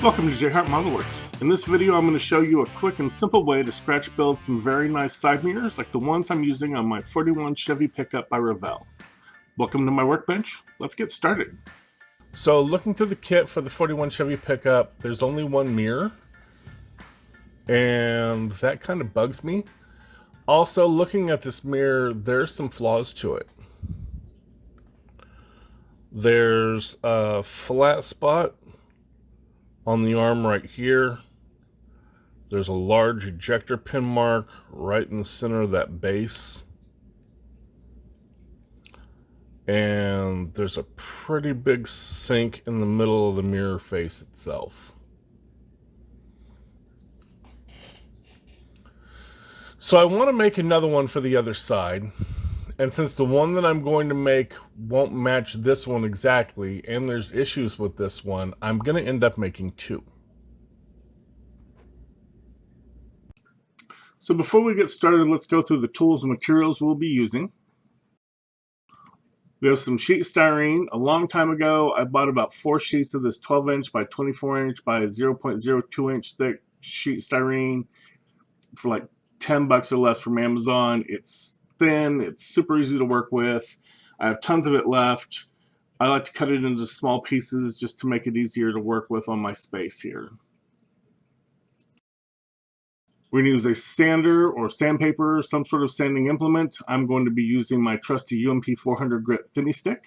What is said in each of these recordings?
Welcome to JHart Modelworks. In this video I'm going to show you a quick and simple way to scratch build some very nice side mirrors like the ones I'm using on my 41 Chevy pickup by Revell. Welcome to my workbench. Let's get started. So looking through the kit for the 41 Chevy pickup, there's only one mirror, and that kind of bugs me. Also, looking at this mirror, there's some flaws to it. There's a flat spot on the arm right here. There's a large ejector pin mark right in the center of that base. And there's a pretty big sink in the middle of the mirror face itself. So I want to make another one for the other side. And since the one that I'm going to make won't match this one exactly, and there's issues with this one, I'm going to end up making two. So before we get started, let's go through the tools and materials we'll be using. There's some sheet styrene. A long time ago, I bought about 4 sheets of this 12-inch by 24-inch by 0.02-inch thick sheet styrene for like 10 bucks or less from Amazon. It's thin, it's super easy to work with. I have tons of it left. I like to cut it into small pieces just to make it easier to work with on my space here. We're going to use a sander or sandpaper, some sort of sanding implement. I'm going to be using my trusty UMP 400 grit thinning stick.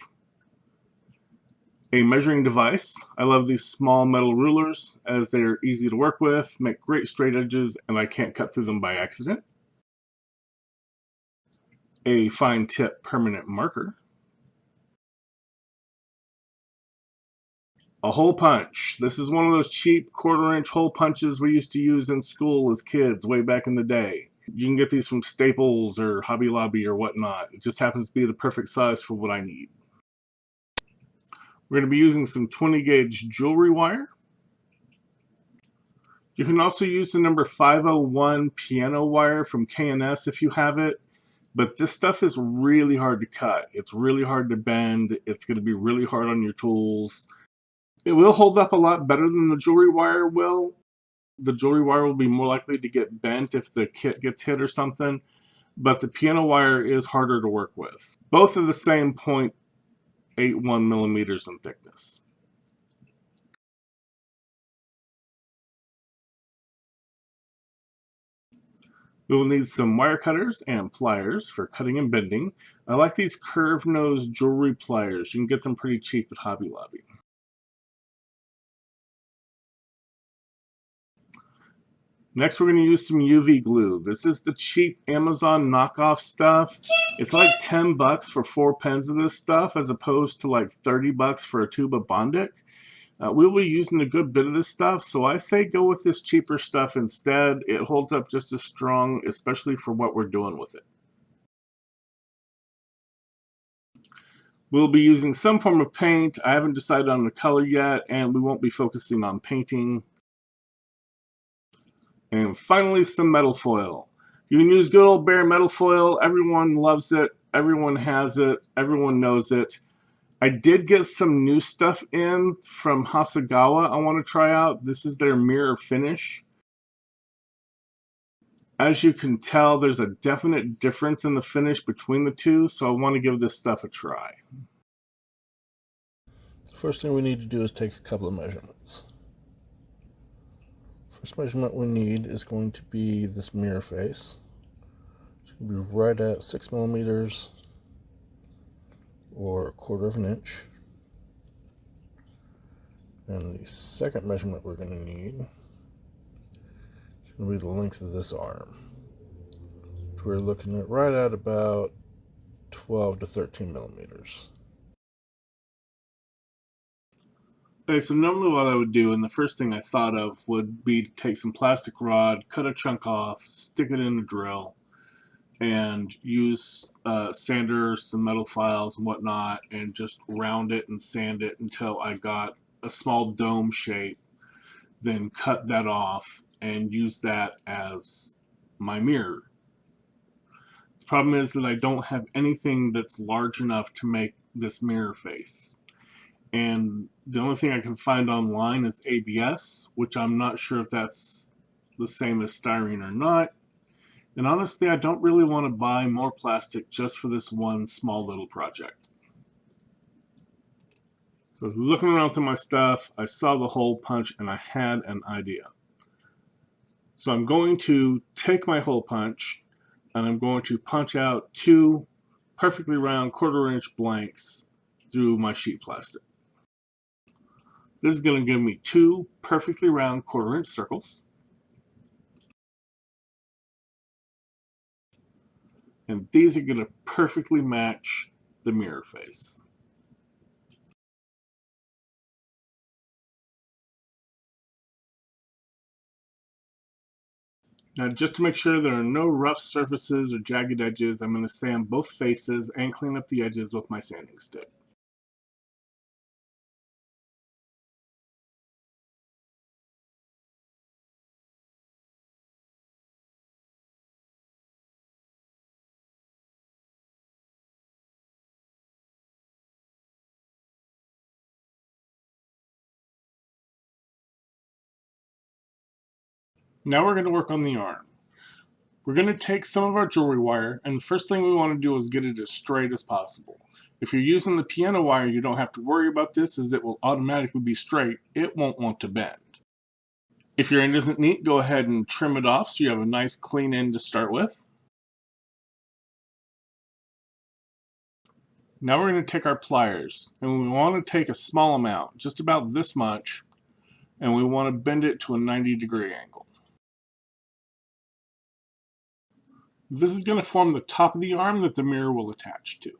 A measuring device. I love these small metal rulers as they're easy to work with, make great straight edges, and I can't cut through them by accident. A fine tip permanent marker. A hole punch. This is one of those cheap 1/4-inch hole punches we used to use in school as kids way back in the day. You can get these from Staples or Hobby Lobby or whatnot. It just happens to be the perfect size for what I need. We're going to be using some 20 gauge jewelry wire. You can also use the number 501 piano wire from K&S if you have it. But this stuff is really hard to cut. It's really hard to bend. It's going to be really hard on your tools. It will hold up a lot better than the jewelry wire will. The jewelry wire will be more likely to get bent if the kit gets hit or something. But the piano wire is harder to work with. Both are the same 0.81 millimeters in thickness. We will need some wire cutters and pliers for cutting and bending. I like these curved nose jewelry pliers. You can get them pretty cheap at Hobby Lobby. Next, we're going to use some UV glue. This is the cheap Amazon knockoff stuff. It's like 10 bucks for 4 pens of this stuff as opposed to like 30 bucks for a tube of Bondic. We will be using a good bit of this stuff, so I say go with this cheaper stuff instead. It holds up just as strong, especially for what we're doing with it. We'll be using some form of paint. I haven't decided on the color yet, and we won't be focusing on painting. And finally, some metal foil. You can use good old bare metal foil. Everyone loves it. Everyone has it. Everyone knows it. I did get some new stuff in from Hasegawa I want to try out. This is their mirror finish. As you can tell, there's a definite difference in the finish between the two, so I want to give this stuff a try. The first thing we need to do is take a couple of measurements. First measurement we need is going to be this mirror face. It's going to be right at 6 millimeters or 1/4 inch. And the second measurement we're going to need is going to be the length of this arm, which we're looking at right at about 12 to 13 millimeters. Okay, so normally what I would do, and the first thing I thought of would be to take some plastic rod, cut a chunk off, stick it in a drill, and use sander, some metal files and whatnot, and just round it and sand it until I got a small dome shape, then cut that off and use that as my mirror. The problem is that I don't have anything that's large enough to make this mirror face. and the only thing I can find online is ABS, which I'm not sure if that's the same as styrene or not. And honestly, I don't really want to buy more plastic just for this one small little project. So I was looking around through my stuff, I saw the hole punch, and I had an idea. So I'm going to take my hole punch, and I'm going to punch out 2 perfectly round 1/4 inch blanks through my sheet plastic. This is going to give me 2 perfectly round 1/4 inch circles. And these are going to perfectly match the mirror face. Now, just to make sure there are no rough surfaces or jagged edges, I'm going to sand both faces and clean up the edges with my sanding stick. Now we're going to work on the arm. We're going to take some of our jewelry wire, and the first thing we want to do is get it as straight as possible. If you're using the piano wire, you don't have to worry about this, as it will automatically be straight. It won't want to bend. If your end isn't neat, go ahead and trim it off so you have a nice clean end to start with. Now we're going to take our pliers, and we want to take a small amount, just about this much, and we want to bend it to a 90-degree angle. This is going to form the top of the arm that the mirror will attach to.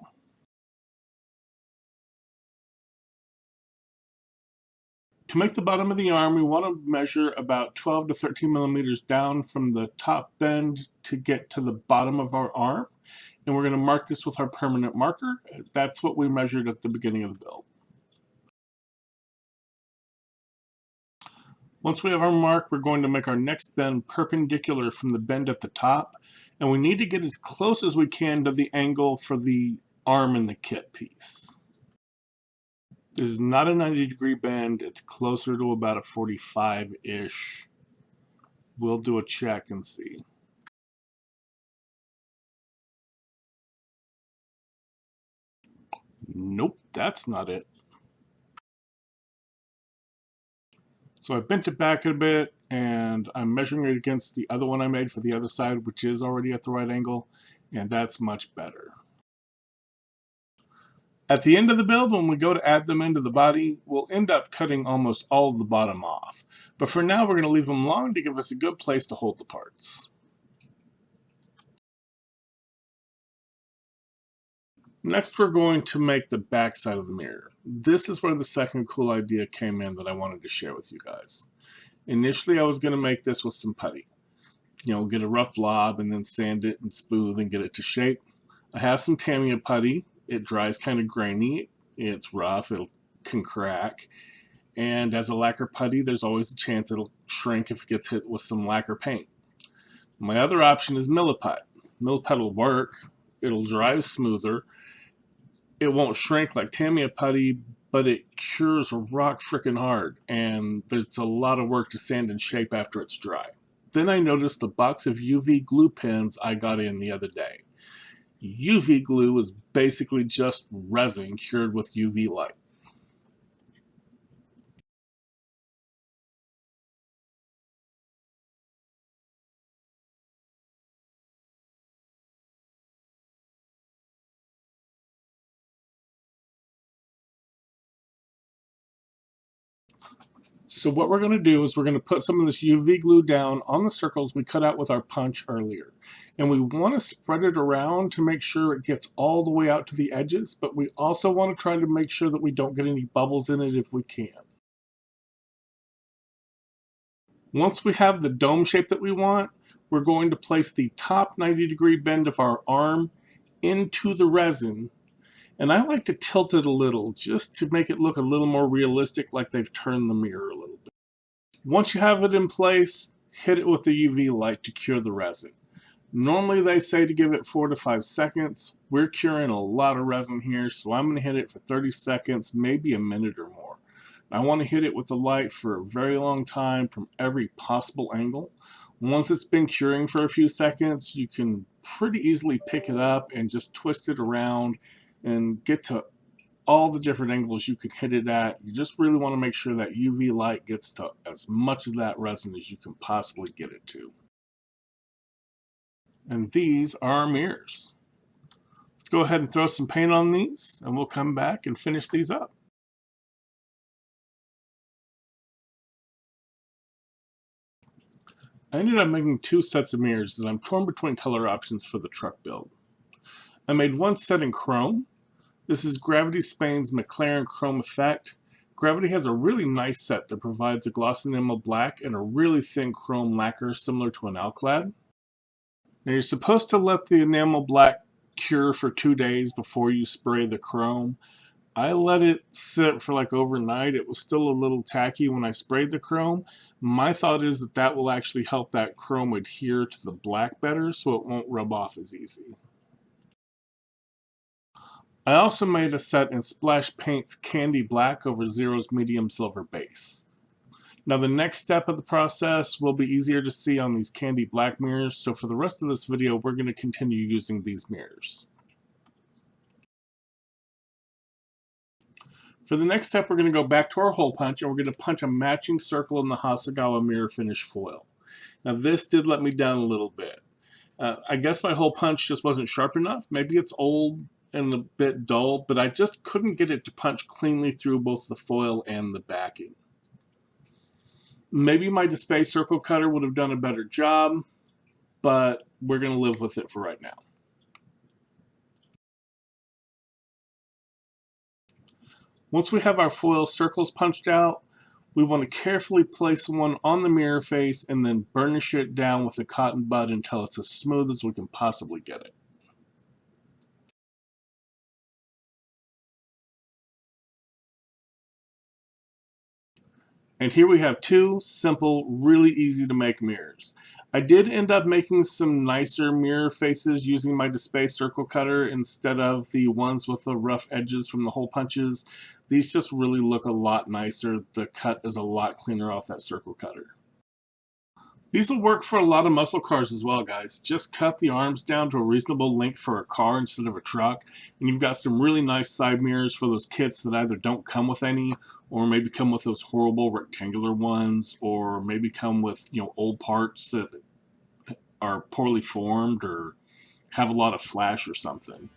To make the bottom of the arm, we want to measure about 12 to 13 millimeters down from the top bend to get to the bottom of our arm. And we're going to mark this with our permanent marker. That's what we measured at the beginning of the build. Once we have our mark, we're going to make our next bend perpendicular from the bend at the top. And we need to get as close as we can to the angle for the arm in the kit piece. This is not a 90-degree bend. It's closer to about a 45-ish. We'll do a check and see. Nope, that's not it. So I bent it back a bit, and I'm measuring it against the other one I made for the other side, which is already at the right angle, and that's much better. At the end of the build, when we go to add them into the body, we'll end up cutting almost all of the bottom off. But for now, we're going to leave them long to give us a good place to hold the parts. Next, we're going to make the back side of the mirror. This is where the second cool idea came in that I wanted to share with you guys. Initially, I was going to make this with some putty. Get a rough blob and then sand it and smooth and get it to shape. I have some Tamiya putty. It dries kind of grainy. It's rough. It can crack. And as a lacquer putty, there's always a chance it'll shrink if it gets hit with some lacquer paint. My other option is Milliput. Milliput will work. It'll dry smoother. It won't shrink like Tamiya putty, but it cures rock frickin' hard, and there's a lot of work to sand and shape after it's dry. Then I noticed the box of UV glue pens I got in the other day. UV glue is basically just resin cured with UV light. So what we're going to do is we're going to put some of this UV glue down on the circles we cut out with our punch earlier. And we want to spread it around to make sure it gets all the way out to the edges, but we also want to try to make sure that we don't get any bubbles in it if we can. Once we have the dome shape that we want, we're going to place the top 90-degree bend of our arm into the resin. And I like to tilt it a little just to make it look a little more realistic, like they've turned the mirror a little bit. Once you have it in place, hit it with the UV light to cure the resin. Normally they say to give it 4 to 5 seconds. We're curing a lot of resin here, so I'm going to hit it for 30 seconds, maybe a minute or more. I want to hit it with the light for a very long time from every possible angle. Once it's been curing for a few seconds, you can pretty easily pick it up and just twist it around and get to all the different angles you can hit it at. You just really want to make sure that UV light gets to as much of that resin as you can possibly get it to. And these are our mirrors. Let's go ahead and throw some paint on these, and we'll come back and finish these up. I ended up making 2 sets of mirrors as I'm torn between color options for the truck build. I made one set in chrome. This is Gravity Spain's McLaren Chrome Effect. Gravity has a really nice set that provides a gloss enamel black and a really thin chrome lacquer similar to an Alclad. Now you're supposed to let the enamel black cure for 2 days before you spray the chrome. I let it sit for like overnight. It was still a little tacky when I sprayed the chrome. My thought is that that will actually help that chrome adhere to the black better so it won't rub off as easy. I also made a set in Splash Paint's Candy Black over Zero's Medium Silver base. Now the next step of the process will be easier to see on these Candy Black mirrors, so for the rest of this video we're going to continue using these mirrors. For the next step, we're going to go back to our hole punch and we're going to punch a matching circle in the Hasegawa mirror finish foil. Now this did let me down a little bit. I guess my hole punch just wasn't sharp enough. Maybe it's old and a bit dull, but I just couldn't get it to punch cleanly through both the foil and the backing. Maybe my display circle cutter would have done a better job, but we're going to live with it for right now. Once we have our foil circles punched out, we want to carefully place one on the mirror face and then burnish it down with a cotton bud until it's as smooth as we can possibly get it. And here we have 2 simple, really easy to make mirrors. I did end up making some nicer mirror faces using my display circle cutter instead of the ones with the rough edges from the hole punches. These just really look a lot nicer. The cut is a lot cleaner off that circle cutter. These will work for a lot of muscle cars as well, guys. Just cut the arms down to a reasonable length for a car instead of a truck, and you've got some really nice side mirrors for those kits that either don't come with any, or maybe come with those horrible rectangular ones, or maybe come with, old parts that are poorly formed or have a lot of flash or something.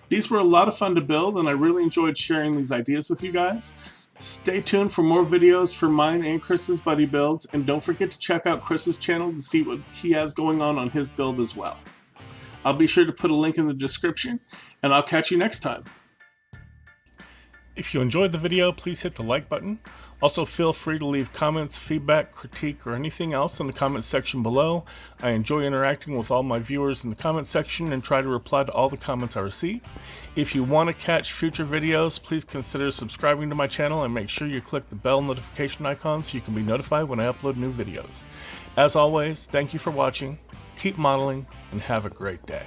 These were a lot of fun to build, and I really enjoyed sharing these ideas with you guys. Stay tuned for more videos for mine and Chris's buddy builds, and don't forget to check out Chris's channel to see what he has going on his build as well. I'll be sure to put a link in the description, and I'll catch you next time. If you enjoyed the video, please hit the like button. Also, feel free to leave comments, feedback, critique, or anything else in the comments section below. I enjoy interacting with all my viewers in the comments section and try to reply to all the comments I receive. If you want to catch future videos, please consider subscribing to my channel and make sure you click the bell notification icon so you can be notified when I upload new videos. As always, thank you for watching, keep modeling, and have a great day.